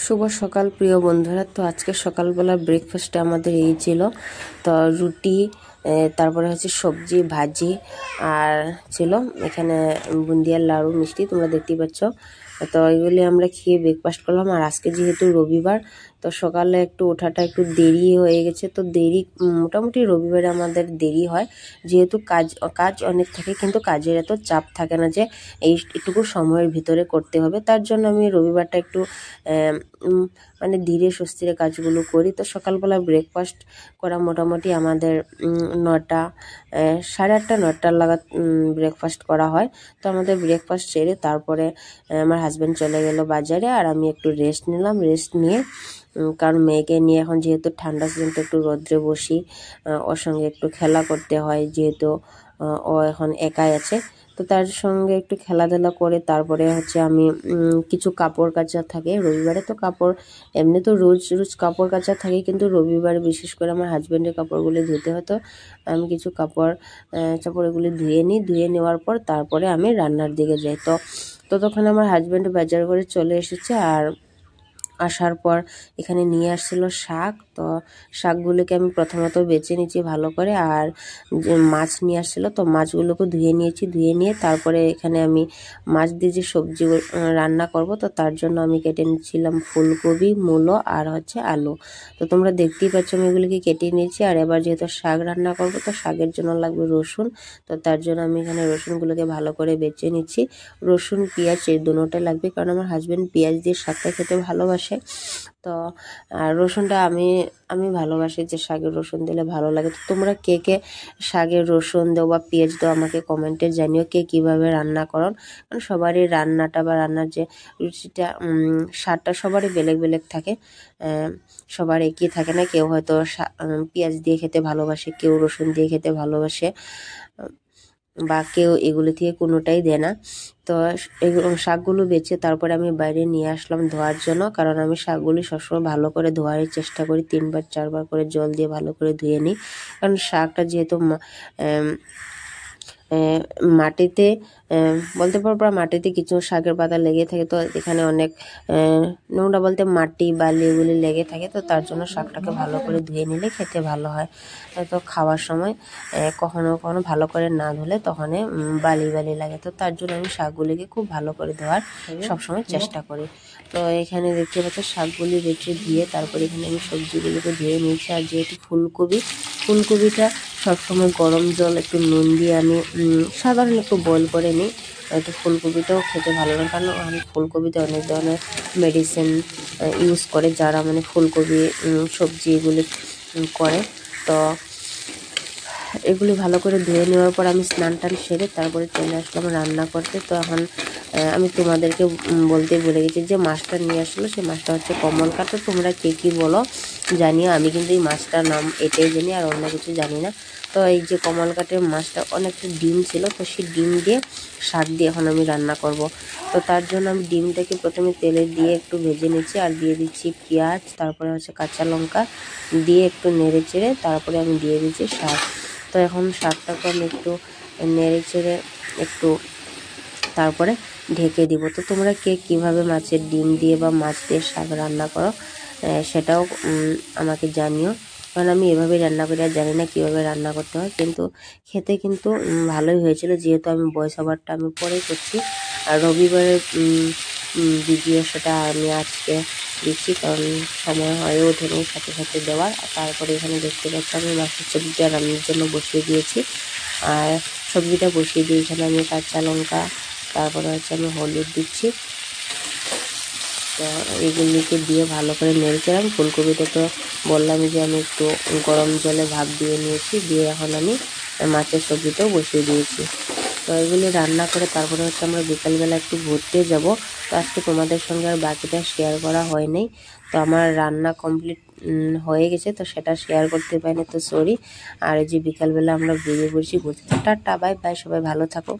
শুভ সকাল প্রিয় বন্ধুরা। তো আজকে সকালবেলা ব্রেকফাস্টে আমাদের এই ছিল, তো রুটি, তারপরে হচ্ছে সবজি ভাজি, আর ছিল এখানে বুন্দিয়ার লাড়ু মিষ্টি, তোমরা দেখতেই পাচ্ছ। তো এগুলি আমরা খেয়ে ব্রেকফাস্ট করলাম। আর আজকে যেহেতু রবিবার, তো সকালে একটু ওঠাটা একটু দেরি হয়ে গেছে। তো দেরি মোটামুটি রবিবারে আমাদের দেরি হয়, যেহেতু কাজ অনেক থাকে, কিন্তু কাজের এত চাপ থাকে না যে এইটুকু সময়ের ভিতরে করতে হবে। তার জন্য আমি রবিবারটা একটু মানে ধীরে সুস্থিরে কাজগুলো করি। তো সকালবেলা ব্রেকফাস্ট করা মোটামুটি আমাদের 9টা, 8:30 9টার নাগাদ ব্রেকফাস্ট করা হয়। তো আমাদের ব্রেকফাস্ট সেরে তারপরে আমার হাজব্যান্ড চলে গেল বাজারে, আর আমি একটু রেস্ট নিলাম। রেস্ট নিয়ে, কারণ মেয়েকে নিয়ে এখন যেহেতু ঠান্ডা সিজন, তো একটু রোদ্রে বসি, ওর সঙ্গে একটু খেলা করতে হয়, যেহেতু ও এখন একাই আছে। তো তার সঙ্গে একটু খেলাধুলা করে তারপরে হচ্ছে আমি কিছু কাপড় কাচা থাকে রবিবারে। তো কাপড় এমনি তো রোজ রোজ কাপড় কাচা থাকে, কিন্তু রবিবারে বিশেষ করে আমার হাজব্যান্ডের কাপড়গুলি ধুতে হতো। আমি কিছু চাপড় এগুলি ধুয়ে নিই। ধুয়ে নেওয়ার পর তারপরে আমি রান্নার দিকে যাই। তো ততক্ষণ আমার হাজব্যান্ড বাজার করে চলে এসেছে। আর আসার পর এখানে নিয়ে আসছিল শাক। তো শাকগুলোকে আমি প্রথমত বেছে নিয়েছি ভালো করে। আর যে মাছ নিয়ে আসছিল, তো মাছগুলোকে ধুয়ে নিয়েছি। ধুয়ে নিয়ে তারপরে এখানে আমি মাছ দিয়ে যে সবজি রান্না করব, তো তার জন্য আমি কেটে নিচ্ছিলাম ফুলকপি, মূলো আর হচ্ছে আলু। তো তোমরা দেখতেই পাচ্ছ আমি এগুলিকে কেটে নিয়েছি। আর এবার যেহেতু শাক রান্না করব, তো শাকের জন্য লাগবে রসুন। তো তার জন্য আমি এখানে রসুনগুলোকে ভালো করে বেছে নিচ্ছি। রসুন পেঁয়াজ এই দুটোটাই লাগবে, কারণ আমার হাজব্যান্ড পেঁয়াজ দিয়ে শাকটা খেতে ভালোবাসে। তো রসুনটা আমি ভালোবাসি যে শাকের রসুন দিলে ভালো লাগে। তো তোমরা কে কে শাকের রসুন দাও বা পেঁয়াজ দাও আমাকে কমেন্টে জানিও, কে কীভাবে রান্না করো। কারণ সবারই রান্নাটা বা রান্নার যে রুচিটা, স্বাদটা সবারই বেলেগ বেলেগ থাকে। সবার একই থাকে না। কেউ হয়তো পেঁয়াজ দিয়ে খেতে ভালোবাসে, কেউ রসুন দিয়ে খেতে ভালোবাসে, বা কেউ এগুলো থেকে কোনোটাই দেয় না। তো এগুলো শাকগুলো বেছে তারপরে আমি বাইরে নিয়ে আসলাম ধোয়ার জন্য, কারণ আমি শাকগুলি সবসময় ভালো করে ধোয়ার চেষ্টা করি, 3বার 4বার করে জল দিয়ে ভালো করে ধুয়ে নিই। কারণ শাকটা যেহেতু মাটিতে, বলতে পারবো মাটিতে কিছু শাকের পাতা লেগে থাকে, তো এখানে অনেক নোংরা বলতে মাটি বালি এগুলি লেগে থাকে। তো তার জন্য শাকটাকে ভালো করে ধুয়ে নিলে খেতে ভালো হয়। তো খাওয়ার সময় কখনো কখনো ভালো করে না ধুলে তখন বালি বালি লাগে। তো তার জন্য আমি শাকগুলিকে খুব ভালো করে ধোয়ার সবসময় চেষ্টা করি। তো এখানে দেখতে পাচ্ছ শাকগুলি বেছে ধুয়ে তারপরে এখানে আমি সবজিগুলোকে ধুয়ে নিয়েছি। আর যেহেতু ফুলকপিটা সবসময় গরম জল একটু নুন দিয়ে আমি সাধারণ একটু বয়েল করে নিই। একটু ফুলকপিটাও খেতে ভালো লাগে, কারণ আমি ফুলকপিতে অনেক ধরনের মেডিসিন ইউজ করে, যারা মানে ফুলকপি সবজি এগুলি করে। তো এগুলি ভালো করে ধুয়ে নেওয়ার পর আমি স্নান টান সেরে তারপরে চলে আসলাম রান্না করতে। তো এখন আমি তোমাদেরকে বলতে ভুলে গেছি যে মাছটা নিয়ে আসলো, সেই মাছটা হচ্ছে কমলকাট। তো তোমরা কে কী বলো জানিও, আমি কিন্তু এই মাছটার নাম এটাই জানি, আর অন্য কিছু জানি না। তো এই যে কমলকাটের মাছটা অনেকটা ডিম ছিল, তো সেই ডিম দিয়ে শাক দিয়ে এখন আমি রান্না করব। তো তার জন্য আমি ডিমটাকে প্রথমে তেলে দিয়ে একটু ভেজে নিচ্ছি, আর দিয়ে দিচ্ছি পেঁয়াজ, তারপরে হচ্ছে কাঁচা লঙ্কা দিয়ে একটু নেড়ে চেড়ে তারপরে আমি দিয়ে দিচ্ছি শাক। তো এখন শাকটাকে আমি একটু নেড়ে চেড়ে একটু তারপরে ঢেকে দিব। তো তোমরা কে কীভাবে মাছের ডিম দিয়ে বা মাছ দিয়ে শাক রান্না করো সেটাও আমাকে জানিও, কারণ আমি এভাবেই রান্না করি, আর জানি না কীভাবে রান্না করতে হয়। কিন্তু খেতে কিন্তু ভালোই হয়েছিল, যেহেতু আমি ভয়েস ওভারটা আমি পরেই করছি। আর রবিবারের ভিডিও সেটা আমি আজকে দিচ্ছি, কারণ সময় হয়ে ওঠেনি সাথে সাথে দেওয়ার। আর তারপরে এখানে দেখতে পাচ্ছি আমি মাছের সবজিটা রান্নার জন্য বসিয়ে দিয়েছি। আর সবজিটা বসিয়ে দিয়ে এখানে আমি কাঁচা লঙ্কা, তারপরে হচ্ছে আমি হলুদ দিচ্ছি। তো এগুলিকে দিয়ে ভালো করে নেড়েছিলাম। ফুলকপিটা তো বললাম যে আমি একটু গরম জলে ভাপ দিয়ে নিয়েছি, দিয়ে এখন আমি মাছের সবজিটাও বসিয়ে দিয়েছি। তো এগুলি রান্না করে তারপরে হচ্ছে আমরা বিকালবেলা একটু ঘুরতে যাব। তো আজকে তোমাদের সঙ্গে আর বাকিটা শেয়ার করা হয়নি। তো আমার রান্না কমপ্লিট হয়ে গেছে, তো সেটা শেয়ার করতে পারিনি, তো সরি। আর এই যে বিকালবেলা আমরা বেরিয়ে পড়ছি ঘুরতে। টাটা, বাই বাই, সবাই ভালো থাকো।